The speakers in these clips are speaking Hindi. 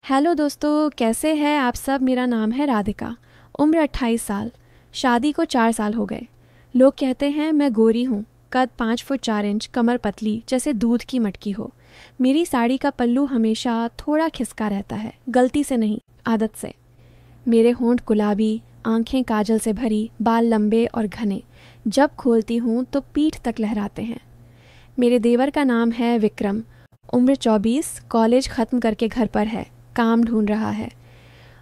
हेलो दोस्तों, कैसे हैं आप सब। मेरा नाम है राधिका। उम्र 28 साल। शादी को 4 साल हो गए। लोग कहते हैं मैं गोरी हूँ। कद 5 फुट 4 इंच, कमर पतली जैसे दूध की मटकी हो। मेरी साड़ी का पल्लू हमेशा थोड़ा खिसका रहता है, गलती से नहीं, आदत से। मेरे होंठ गुलाबी, आंखें काजल से भरी, बाल लंबे और घने। जब खोलती हूँ तो पीठ तक लहराते हैं। मेरे देवर का नाम है विक्रम। उम्र 24, कॉलेज ख़त्म करके घर पर है, काम ढूंढ रहा है।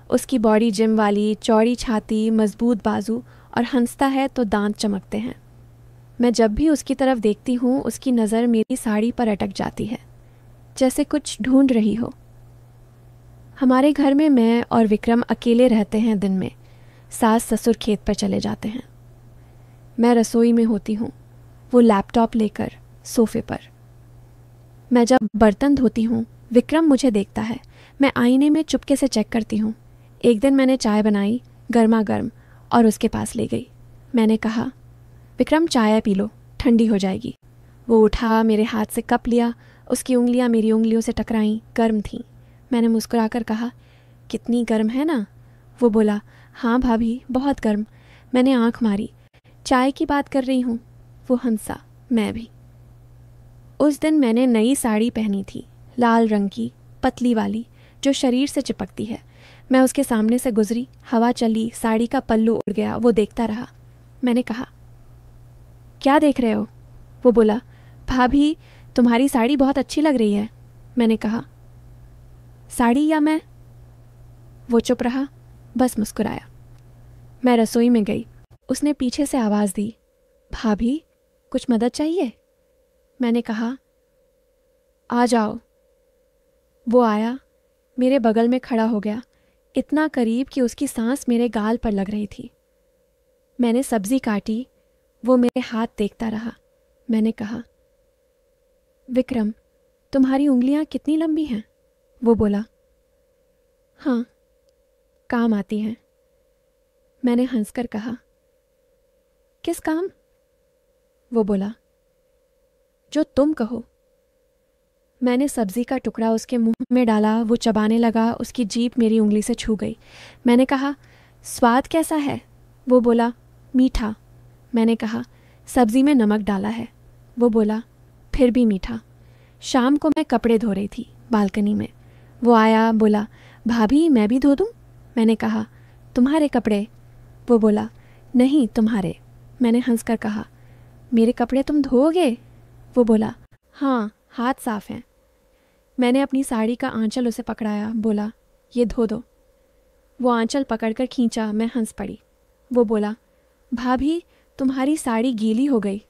उसकी बॉडी जिम वाली, चौड़ी छाती, मजबूत बाजू, और हंसता है तो दांत चमकते हैं। मैं जब भी उसकी तरफ देखती हूँ उसकी नज़र मेरी साड़ी पर अटक जाती है, जैसे कुछ ढूंढ रही हो। हमारे घर में मैं और विक्रम अकेले रहते हैं दिन में। सास ससुर खेत पर चले जाते हैं। मैं रसोई में होती हूँ, वो लैपटॉप लेकर सोफे पर। मैं जब बर्तन धोती हूँ विक्रम मुझे देखता है। मैं आईने में चुपके से चेक करती हूँ। एक दिन मैंने चाय बनाई, गर्मा गर्म, और उसके पास ले गई। मैंने कहा, विक्रम चाय पी लो, ठंडी हो जाएगी। वो उठा, मेरे हाथ से कप लिया। उसकी उंगलियां मेरी उंगलियों से टकराईं, गर्म थीं। मैंने मुस्कुराकर कहा, कितनी गर्म है ना। वो बोला, हाँ भाभी, बहुत गर्म। मैंने आंख मारी, चाय की बात कर रही हूँ। वो हंसा, मैं भी। उस दिन मैंने नई साड़ी पहनी थी, लाल रंग की, पतली वाली, जो शरीर से चिपकती है। मैं उसके सामने से गुजरी, हवा चली, साड़ी का पल्लू उड़ गया। वो देखता रहा। मैंने कहा, क्या देख रहे हो। वो बोला, भाभी, तुम्हारी साड़ी बहुत अच्छी लग रही है। मैंने कहा, साड़ी या मैं। वो चुप रहा, बस मुस्कुराया। मैं रसोई में गई। उसने पीछे से आवाज़ दी, भाभी, कुछ मदद चाहिए। मैंने कहा, आ जाओ। वो आया, मेरे बगल में खड़ा हो गया, इतना करीब कि उसकी सांस मेरे गाल पर लग रही थी। मैंने सब्जी काटी, वो मेरे हाथ देखता रहा। मैंने कहा, विक्रम, तुम्हारी उंगलियां कितनी लंबी हैं। वो बोला, हाँ, काम आती हैं। मैंने हंसकर कहा, किस काम। वो बोला, जो तुम कहो। मैंने सब्जी का टुकड़ा उसके मुंह में डाला। वो चबाने लगा, उसकी जीभ मेरी उंगली से छू गई। मैंने कहा, स्वाद कैसा है। वो बोला, मीठा। मैंने कहा, सब्जी में नमक डाला है। वो बोला, फिर भी मीठा। शाम को मैं कपड़े धो रही थी बालकनी में। वो आया, बोला, भाभी, मैं भी धो दूँ। मैंने कहा, तुम्हारे कपड़े। वो बोला, नहीं, तुम्हारे। मैंने हंसकर कहा, मेरे कपड़े तुम धोओगे। वो बोला, हाँ, हाथ साफ हैं। मैंने अपनी साड़ी का आंचल उसे पकड़ाया, बोला, ये धो दो। वो आंचल पकड़कर खींचा। मैं हंस पड़ी। वो बोला, भाभी, तुम्हारी साड़ी गीली हो गई।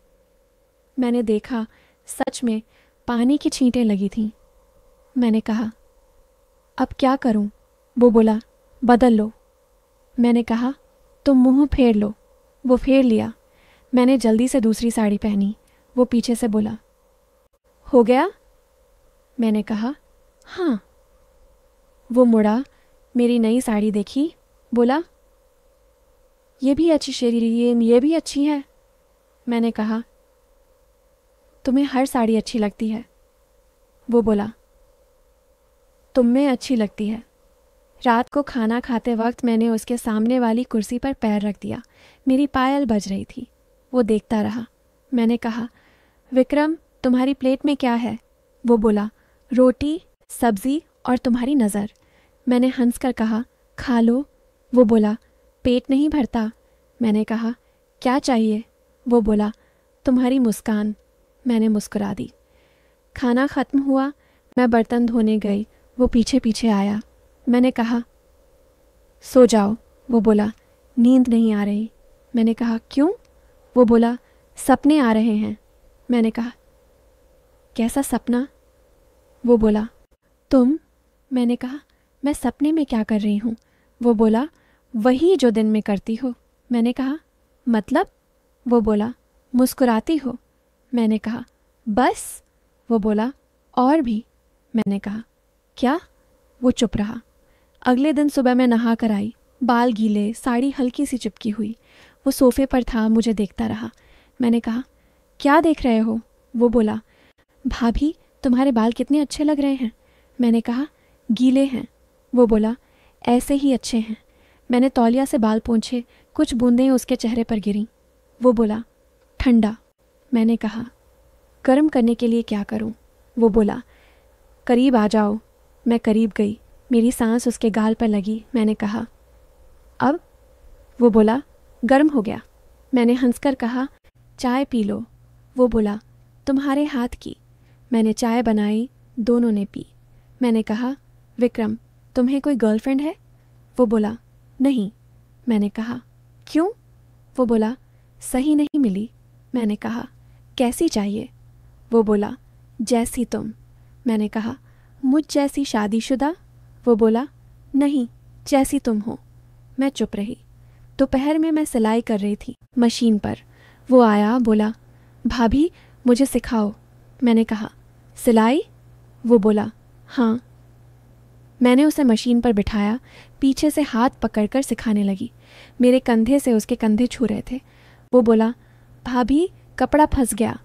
मैंने देखा, सच में पानी की छींटें लगी थीं। मैंने कहा, अब क्या करूं। वो बोला, बदल लो। मैंने कहा, तुम मुंह फेर लो। वो फेर लिया। मैंने जल्दी से दूसरी साड़ी पहनी। वो पीछे से बोला, हो गया। मैंने कहा, हाँ। वो मुड़ा, मेरी नई साड़ी देखी, बोला, ये भी अच्छी शेरी, ये भी अच्छी है। मैंने कहा, तुम्हें हर साड़ी अच्छी लगती है। वो बोला, तुम में अच्छी लगती है। रात को खाना खाते वक्त मैंने उसके सामने वाली कुर्सी पर पैर रख दिया। मेरी पायल बज रही थी। वो देखता रहा। मैंने कहा, विक्रम, तुम्हारी प्लेट में क्या है। वो बोला, रोटी, सब्जी और तुम्हारी नज़र। मैंने हंसकर कहा, खा लो। वो बोला, पेट नहीं भरता। मैंने कहा, क्या चाहिए। वो बोला, तुम्हारी मुस्कान। मैंने मुस्कुरा दी। खाना ख़त्म हुआ। मैं बर्तन धोने गई। वो पीछे पीछे आया। मैंने कहा, सो जाओ। वो बोला, नींद नहीं आ रही। मैंने कहा, क्यों। वो बोला, सपने आ रहे हैं। मैंने कहा, कैसा सपना। वो बोला, तुम। मैंने कहा, मैं सपने में क्या कर रही हूँ। वो बोला, वही जो दिन में करती हो। मैंने कहा, मतलब। वो बोला, मुस्कुराती हो। मैंने कहा, बस। वो बोला, और भी। मैंने कहा, क्या। वो चुप रहा। अगले दिन सुबह मैं नहा कर आई, बाल गीले, साड़ी हल्की सी चिपकी हुई। वो सोफे पर था, मुझे देखता रहा। मैंने कहा, क्या देख रहे हो। वो बोला, भाभी, तुम्हारे बाल कितने अच्छे लग रहे हैं। मैंने कहा, गीले हैं। वो बोला, ऐसे ही अच्छे हैं। मैंने तौलिया से बाल पोंछे, कुछ बूंदें उसके चेहरे पर गिरीं। वो बोला, ठंडा। मैंने कहा, गर्म करने के लिए क्या करूं? वो बोला, करीब आ जाओ। मैं करीब गई, मेरी सांस उसके गाल पर लगी। मैंने कहा, अब? वो बोला, गर्म हो गया। मैंने हंसकर कहा, चाय पी लो। वो बोला, तुम्हारे हाथ की। मैंने चाय बनाई, दोनों ने पी। मैंने कहा, विक्रम, तुम्हें कोई गर्लफ्रेंड है? वो बोला, नहीं। मैंने कहा, क्यों? वो बोला, सही नहीं मिली। मैंने कहा, कैसी चाहिए? वो बोला, जैसी तुम। मैंने कहा, मुझ जैसी शादीशुदा? वो बोला, नहीं, जैसी तुम हो। मैं चुप रही। दोपहर में मैं सिलाई कर रही थी मशीन पर। वो आया, बोला, भाभी मुझे सिखाओ। मैंने कहा, सिलाई? वो बोला, हाँ। मैंने उसे मशीन पर बिठाया, पीछे से हाथ पकड़कर सिखाने लगी। मेरे कंधे से उसके कंधे छू रहे थे। वो बोला, भाभी कपड़ा फंस गया।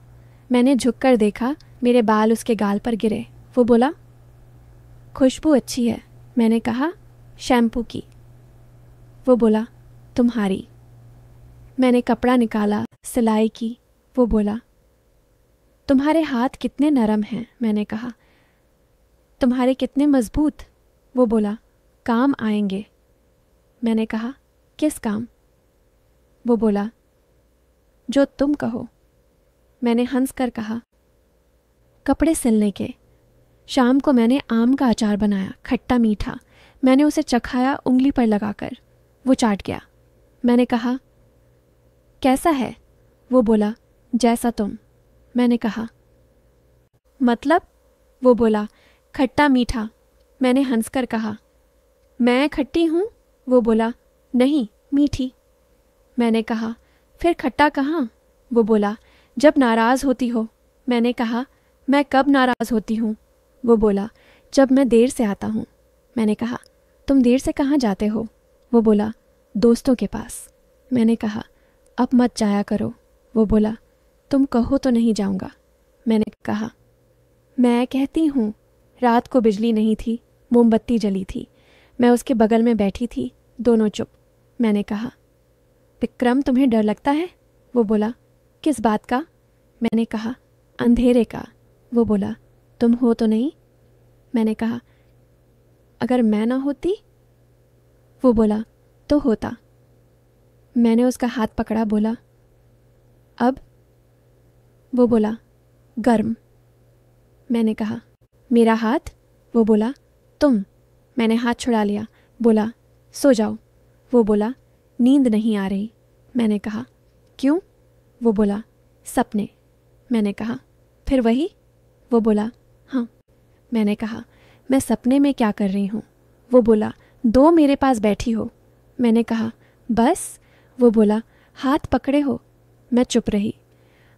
मैंने झुककर देखा, मेरे बाल उसके गाल पर गिरे। वो बोला, खुशबू अच्छी है। मैंने कहा, शैम्पू की। वो बोला, तुम्हारी। मैंने कपड़ा निकाला, सिलाई की। वो बोला, तुम्हारे हाथ कितने नरम हैं। मैंने कहा, तुम्हारे कितने मजबूत। वो बोला, काम आएंगे। मैंने कहा, किस काम? वो बोला, जो तुम कहो। मैंने हंस कर कहा, कपड़े सिलने के। शाम को मैंने आम का अचार बनाया, खट्टा मीठा। मैंने उसे चखाया उंगली पर लगाकर। वो चाट गया। मैंने कहा, कैसा है? वो बोला, जैसा तुम। मैंने कहा, मतलब? वो बोला, खट्टा मीठा। मैंने हंसकर कहा, मैं खट्टी हूँ? वो बोला, नहीं, मीठी। मैंने कहा, फिर खट्टा कहाँ? वो बोला, जब नाराज़ होती हो। मैंने कहा, मैं कब नाराज़ होती हूँ? वो बोला, जब मैं देर से आता हूँ। मैंने कहा, तुम देर से कहाँ जाते हो? वो बोला, दोस्तों के पास। मैंने कहा, अब मत जाया करो। वो बोला, तुम कहो तो नहीं जाऊँगा। मैंने कहा, मैं कहती हूँ। रात को बिजली नहीं थी, मोमबत्ती जली थी। मैं उसके बगल में बैठी थी, दोनों चुप। मैंने कहा, विक्रम तुम्हें डर लगता है? वो बोला, किस बात का? मैंने कहा, अंधेरे का। वो बोला, तुम हो तो नहीं? मैंने कहा, अगर मैं ना होती? वो बोला, तो होता। मैंने उसका हाथ पकड़ा, बोला, अब? वो बोला, गर्म। मैंने कहा, मेरा हाथ? वो बोला, तुम। मैंने हाथ छुड़ा लिया, बोला, सो जाओ। वो बोला, नींद नहीं आ रही। मैंने कहा, क्यों? वो बोला, सपने। मैंने कहा, फिर वही? वो बोला, हाँ। मैंने कहा, मैं सपने में क्या कर रही हूँ? वो बोला, दो मेरे पास बैठी हो। मैंने कहा, बस? वो बोला, हाथ पकड़े हो। मैं चुप रही।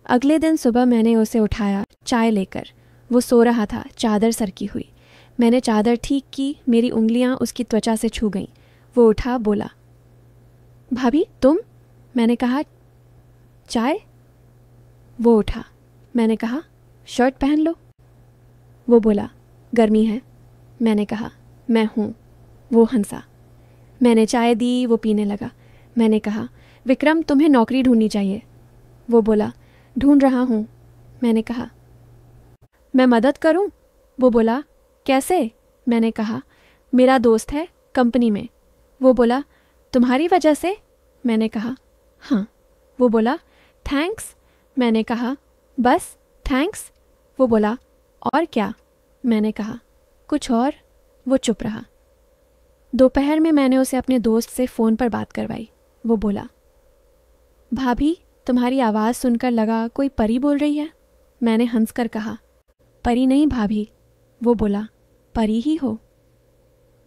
अगले दिन सुबह मैंने उसे उठाया, चाय लेकर। वो सो रहा था, चादर सरकी हुई। मैंने चादर ठीक की, मेरी उंगलियां उसकी त्वचा से छू गईं। वो उठा, बोला, भाभी तुम? मैंने कहा, चाय? वो उठा। मैंने कहा, शर्ट पहन लो। वो बोला, गर्मी है। मैंने कहा, मैं हूँ। वो हंसा। मैंने चाय दी, वो पीने लगा। मैंने कहा, विक्रम तुम्हें नौकरी ढूंढनी चाहिए। वो बोला, ढूंढ रहा हूँ। मैंने कहा, मैं मदद करूँ? वो बोला, कैसे? मैंने कहा, मेरा दोस्त है कंपनी में। वो बोला, तुम्हारी वजह से? मैंने कहा, हाँ। वो बोला, थैंक्स। मैंने कहा, बस थैंक्स? वो बोला, और क्या? मैंने कहा, कुछ और। वो चुप रहा। दोपहर में मैंने उसे अपने दोस्त से फ़ोन पर बात करवाई। वो बोला, भाभी तुम्हारी आवाज़ सुनकर लगा कोई परी बोल रही है। मैंने हंसकर कहा, परी नहीं भाभी। वो बोला, परी ही हो।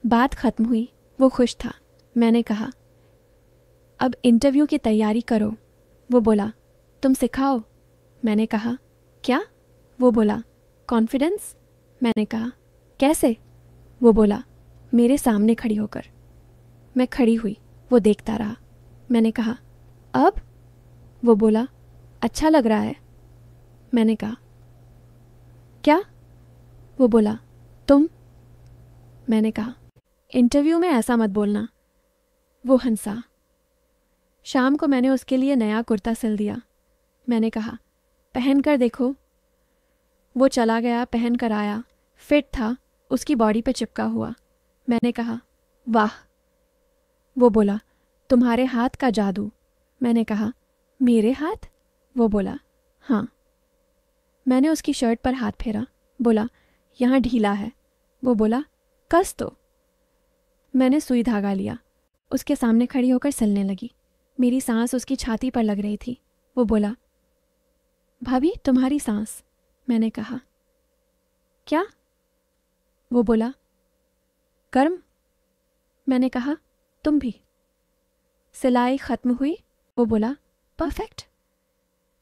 बात खत्म हुई। वो खुश था। मैंने कहा, अब इंटरव्यू की तैयारी करो। वो बोला, तुम सिखाओ। मैंने कहा, क्या? वो बोला, कॉन्फिडेंस। मैंने कहा, कैसे? वो बोला, मेरे सामने खड़ी होकर। मैं खड़ी हुई। वो देखता रहा। मैंने कहा, अब? वो बोला, अच्छा लग रहा है। मैंने कहा, क्या? वो बोला, तुम। मैंने कहा, इंटरव्यू में ऐसा मत बोलना। वो हंसा। शाम को मैंने उसके लिए नया कुर्ता सिल दिया। मैंने कहा, पहन कर देखो। वो चला गया, पहन कर आया। फिट था, उसकी बॉडी पे चिपका हुआ। मैंने कहा, वाह। वो बोला, तुम्हारे हाथ का जादू। मैंने कहा, मेरे हाथ? वो बोला, हाँ। मैंने उसकी शर्ट पर हाथ फेरा। बोला, यहाँ ढीला है। वो बोला, कस दो। मैंने सुई धागा लिया। उसके सामने खड़ी होकर सिलने लगी। मेरी सांस उसकी छाती पर लग रही थी। वो बोला, भाभी तुम्हारी सांस। मैंने कहा, क्या? वो बोला, गर्म। मैंने कहा, तुम भी। सिलाई ख़त्म हुई? वो बोला, परफेक्ट।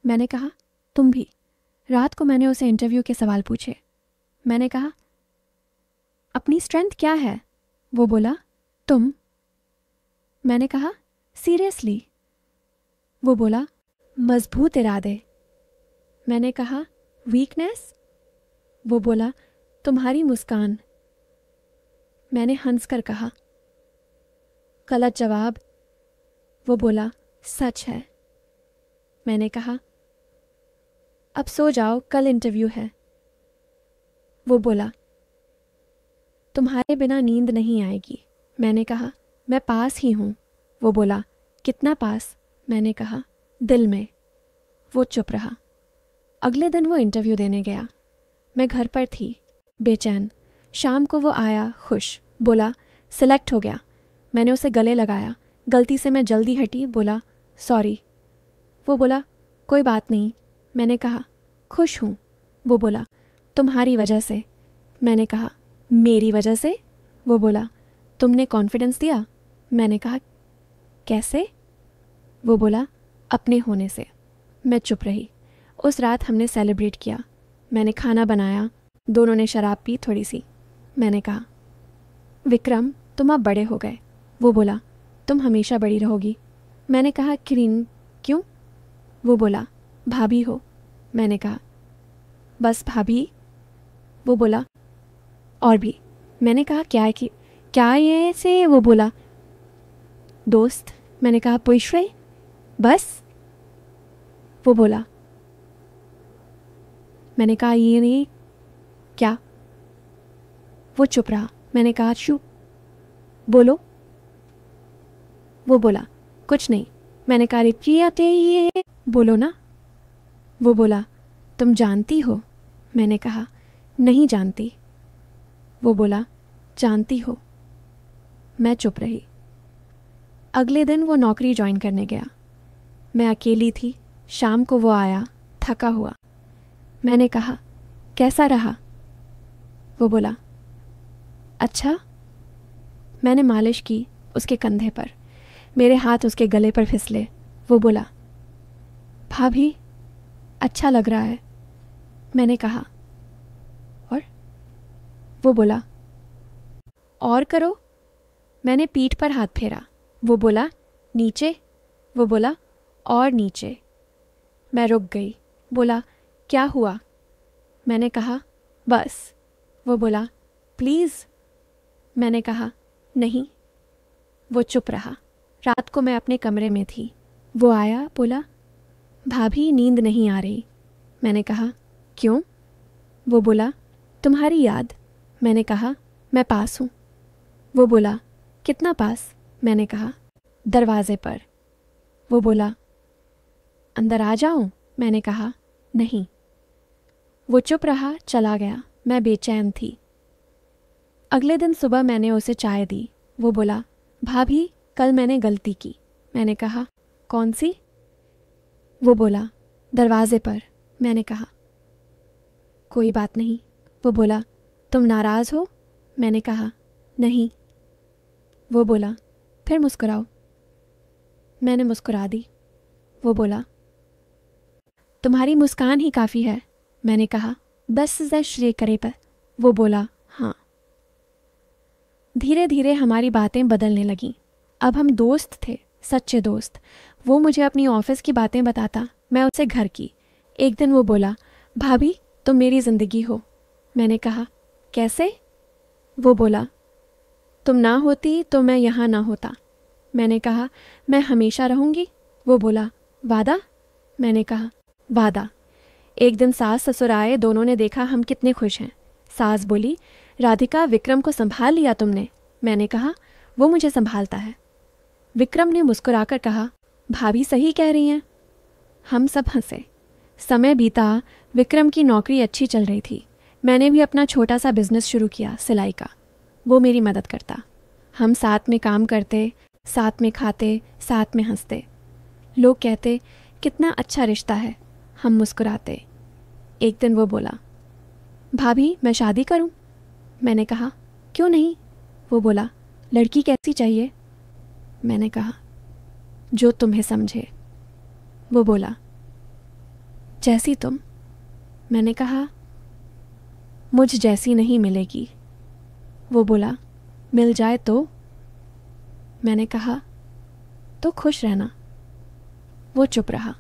मैंने कहा, तुम भी। रात को मैंने उसे इंटरव्यू के सवाल पूछे। मैंने कहा, अपनी स्ट्रेंथ क्या है? वो बोला, तुम। मैंने कहा, सीरियसली? वो बोला, मजबूत इरादे। मैंने कहा, वीकनेस? वो बोला, तुम्हारी मुस्कान। मैंने हंसकर कहा, गलत जवाब। वो बोला, सच है। मैंने कहा, अब सो जाओ, कल इंटरव्यू है। वो बोला, तुम्हारे बिना नींद नहीं आएगी। मैंने कहा, मैं पास ही हूँ। वो बोला, कितना पास? मैंने कहा, दिल में। वो चुप रहा। अगले दिन वो इंटरव्यू देने गया। मैं घर पर थी, बेचैन। शाम को वो आया, खुश। बोला, सिलेक्ट हो गया। मैंने उसे गले लगाया। गलती से मैं जल्दी हटी। बोला, सॉरी। वो बोला, कोई बात नहीं। मैंने कहा, खुश हूँ। वो बोला, तुम्हारी वजह से। मैंने कहा, मेरी वजह से? वो बोला, तुमने कॉन्फिडेंस दिया। मैंने कहा, कैसे? वो बोला, अपने होने से। मैं चुप रही। उस रात हमने सेलिब्रेट किया। मैंने खाना बनाया, दोनों ने शराब पी थोड़ी सी। मैंने कहा, विक्रम तुम अब बड़े हो गए। वो बोला, तुम हमेशा बड़ी रहोगी। मैंने कहा, क्यों? वो बोला, भाभी हो। मैंने कहा, बस भाभी? वो बोला, और भी। मैंने कहा, क्या ये से? वो बोला, दोस्त। मैंने कहा, पुष्रे? बस? वो बोला, मैंने कहा, ये नहीं। क्या? वो चुप रहा। मैंने कहा, चुप, बोलो। वो बोला, कुछ नहीं। मैंने कहा, ये बोलो ना। वो बोला, तुम जानती हो? मैंने कहा, नहीं जानती। वो बोला, जानती हो। मैं चुप रही। अगले दिन वो नौकरी ज्वाइन करने गया। मैं अकेली थी। शाम को वो आया, थका हुआ। मैंने कहा, कैसा रहा? वो बोला, अच्छा। मैंने मालिश की उसके कंधे पर। मेरे हाथ उसके गले पर फिसले। वो बोला, भाभी अच्छा लग रहा है। मैंने कहा, और? वो बोला, और करो। मैंने पीठ पर हाथ फेरा। वो बोला, नीचे। वो बोला, और नीचे। मैं रुक गई। बोला, क्या हुआ? मैंने कहा, बस। वो बोला, प्लीज़। मैंने कहा, नहीं। वो चुप रहा। रात को मैं अपने कमरे में थी। वो आया, बोला, भाभी नींद नहीं आ रही। मैंने कहा, क्यों? वो बोला, तुम्हारी याद। मैंने कहा, मैं पास हूँ। वो बोला, कितना पास? मैंने कहा, दरवाजे पर। वो बोला, अंदर आ जाऊं? मैंने कहा, नहीं। वो चुप रहा, चला गया। मैं बेचैन थी। अगले दिन सुबह मैंने उसे चाय दी। वो बोला, भाभी कल मैंने गलती की। मैंने कहा, कौन सी? वो बोला, दरवाजे पर। मैंने कहा, कोई बात नहीं। वो बोला, तुम नाराज़ हो? मैंने कहा, नहीं। वो बोला, फिर मुस्कुराओ। मैंने मुस्कुरा दी। वो बोला, तुम्हारी मुस्कान ही काफ़ी है। मैंने कहा, बस श्रेय करे पर। वो बोला, हाँ। धीरे धीरे हमारी बातें बदलने लगीं। अब हम दोस्त थे, सच्चे दोस्त। वो मुझे अपनी ऑफिस की बातें बताता, मैं उसे घर की। एक दिन वो बोला, भाभी तुम मेरी ज़िंदगी हो। मैंने कहा, कैसे? वो बोला, तुम ना होती तो मैं यहाँ ना होता। मैंने कहा, मैं हमेशा रहूँगी। वो बोला, वादा? मैंने कहा, वादा। एक दिन सास ससुर आए, दोनों ने देखा हम कितने खुश हैं। सास बोली, राधिका, विक्रम को संभाल लिया तुमने? मैंने कहा, वो मुझे संभालता है। विक्रम ने मुस्कुराकर कहा, भाभी सही कह रही हैं। हम सब हंसे। समय बीता, विक्रम की नौकरी अच्छी चल रही थी। मैंने भी अपना छोटा सा बिजनेस शुरू किया, सिलाई का। वो मेरी मदद करता। हम साथ में काम करते, साथ में खाते, साथ में हंसते। लोग कहते, कितना अच्छा रिश्ता है। हम मुस्कुराते। एक दिन वो बोला, भाभी मैं शादी करूं? मैंने कहा, क्यों नहीं? वो बोला, लड़की कैसी चाहिए? मैंने कहा, जो तुम्हें समझे। वो बोला, जैसी तुम। मैंने कहा, मुझ जैसी नहीं मिलेगी। वो बोला, मिल जाए तो? मैंने कहा, तो खुश रहना। वो चुप रहा।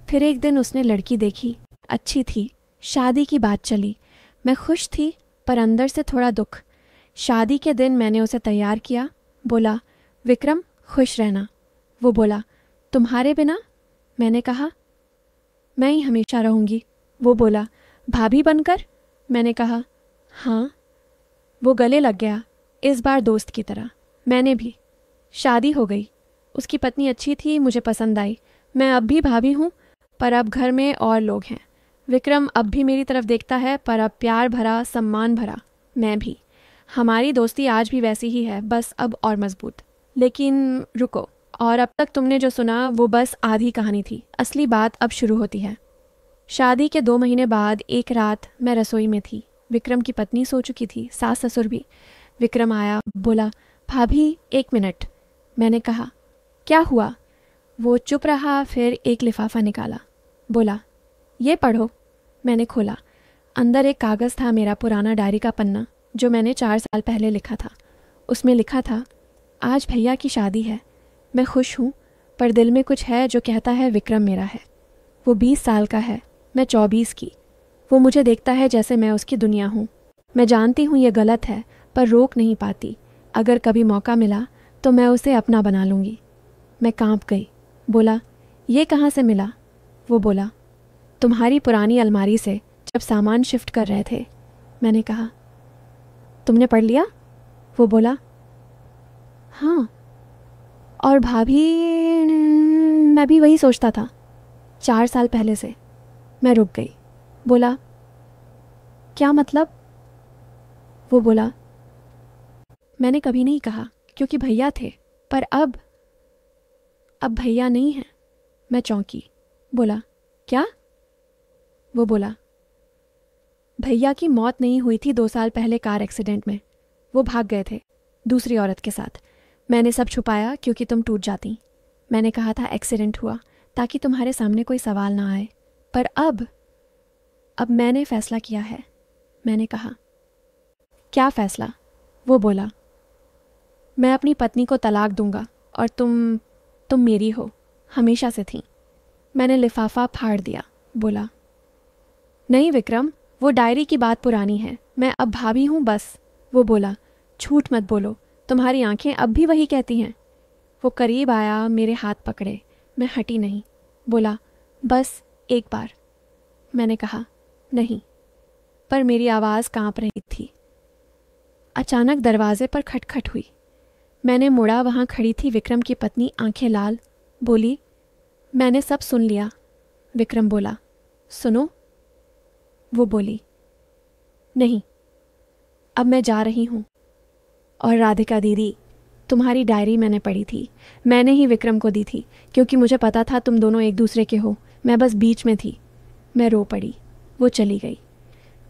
फिर एक दिन उसने लड़की देखी, अच्छी थी। शादी की बात चली। मैं खुश थी, पर अंदर से थोड़ा दुख। शादी के दिन मैंने उसे तैयार किया। बोला, विक्रम खुश रहना। वो बोला, तुम्हारे बिना? मैंने कहा, मैं ही हमेशा रहूँगी। वो बोला, भाभी बनकर? मैंने कहा, हाँ। वो गले लग गया, इस बार दोस्त की तरह। मैंने भी। शादी हो गई। उसकी पत्नी अच्छी थी, मुझे पसंद आई। मैं अब भी भाभी हूँ, पर अब घर में और लोग हैं। विक्रम अब भी मेरी तरफ देखता है, पर अब प्यार भरा, सम्मान भरा। मैं भी। हमारी दोस्ती आज भी वैसी ही है, बस अब और मजबूत। लेकिन रुको, और अब तक तुमने जो सुना वो बस आधी कहानी थी। असली बात अब शुरू होती है। शादी के 2 महीने बाद एक रात मैं रसोई में थी। विक्रम की पत्नी सो चुकी थी, सास ससुर भी। विक्रम आया, बोला, भाभी 1 मिनट। मैंने कहा, क्या हुआ? वो चुप रहा, फिर एक लिफाफा निकाला। बोला, ये पढ़ो। मैंने खोला। अंदर एक कागज़ था, मेरा पुराना डायरी का पन्ना, जो मैंने 4 साल पहले लिखा था। उसमें लिखा था, आज भैया की शादी है। मैं खुश हूँ, पर दिल में कुछ है जो कहता है विक्रम मेरा है। वो 20 साल का है, मैं 24 की। वो मुझे देखता है जैसे मैं उसकी दुनिया हूँ। मैं जानती हूँ ये गलत है, पर रोक नहीं पाती। अगर कभी मौका मिला तो मैं उसे अपना बना लूँगी। मैं कांप गई। बोला, ये कहाँ से मिला? वो बोला, तुम्हारी पुरानी अलमारी से, जब सामान शिफ्ट कर रहे थे। मैंने कहा, तुमने पढ़ लिया? वो बोला, हाँ। और भाभी, मैं भी वही सोचता था 4 साल पहले से। मैं रुक गई। बोला, क्या मतलब? वो बोला, मैंने कभी नहीं कहा, क्योंकि भैया थे, पर अब भैया नहीं है। मैं चौंकी। बोला, क्या? वो बोला, भैया की मौत नहीं हुई थी 2 साल पहले कार एक्सीडेंट में। वो भाग गए थे दूसरी औरत के साथ। मैंने सब छुपाया क्योंकि तुम टूट जाती। मैंने कहा था एक्सीडेंट हुआ, ताकि तुम्हारे सामने कोई सवाल ना आए। पर अब मैंने फैसला किया है। मैंने कहा, क्या फैसला? वो बोला, मैं अपनी पत्नी को तलाक दूंगा, और तुम मेरी हो, हमेशा से थी। मैंने लिफाफा फाड़ दिया। बोला, नहीं विक्रम, वो डायरी की बात पुरानी है। मैं अब भाभी हूँ बस। वो बोला, झूठ मत बोलो, तुम्हारी आंखें अब भी वही कहती हैं। वो करीब आया, मेरे हाथ पकड़े। मैं हटी नहीं। बोला, बस एक बार। मैंने कहा, नहीं, पर मेरी आवाज़ कांप रही थी। अचानक दरवाजे पर खटखट हुई। मैंने मुड़ा, वहाँ खड़ी थी विक्रम की पत्नी, आंखें लाल। बोली, मैंने सब सुन लिया। विक्रम बोला, सुनो। वो बोली, नहीं, अब मैं जा रही हूँ। और राधिका दीदी, तुम्हारी डायरी मैंने पढ़ी थी। मैंने ही विक्रम को दी थी, क्योंकि मुझे पता था तुम दोनों एक दूसरे के हो। मैं बस बीच में थी। मैं रो पड़ी। वो चली गई।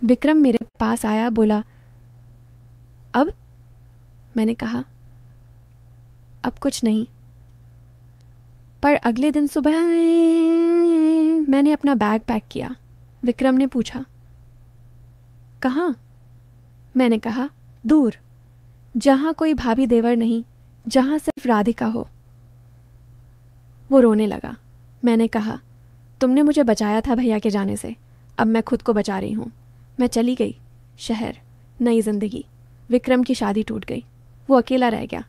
विक्रम मेरे पास आया। बोला, अब? मैंने कहा, अब कुछ नहीं। पर अगले दिन सुबह मैंने अपना बैग पैक किया। विक्रम ने पूछा, कहाँ? मैंने कहा, दूर, जहाँ कोई भाभी देवर नहीं, जहाँ सिर्फ राधिका हो। वो रोने लगा। मैंने कहा, तुमने मुझे बचाया था भैया के जाने से, अब मैं खुद को बचा रही हूँ। मैं चली गई। शहर, नई जिंदगी। विक्रम की शादी टूट गई। वो अकेला रह गया।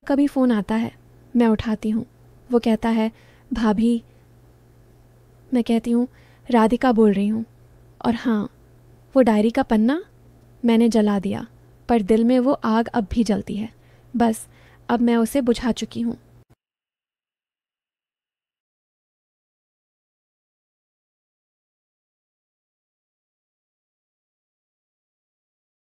कभी फ़ोन आता है, मैं उठाती हूँ। वो कहता है, भाभी। मैं कहती हूँ, राधिका बोल रही हूँ। और हाँ, वो डायरी का पन्ना मैंने जला दिया, पर दिल में वो आग अब भी जलती है। बस अब मैं उसे बुझा चुकी हूँ।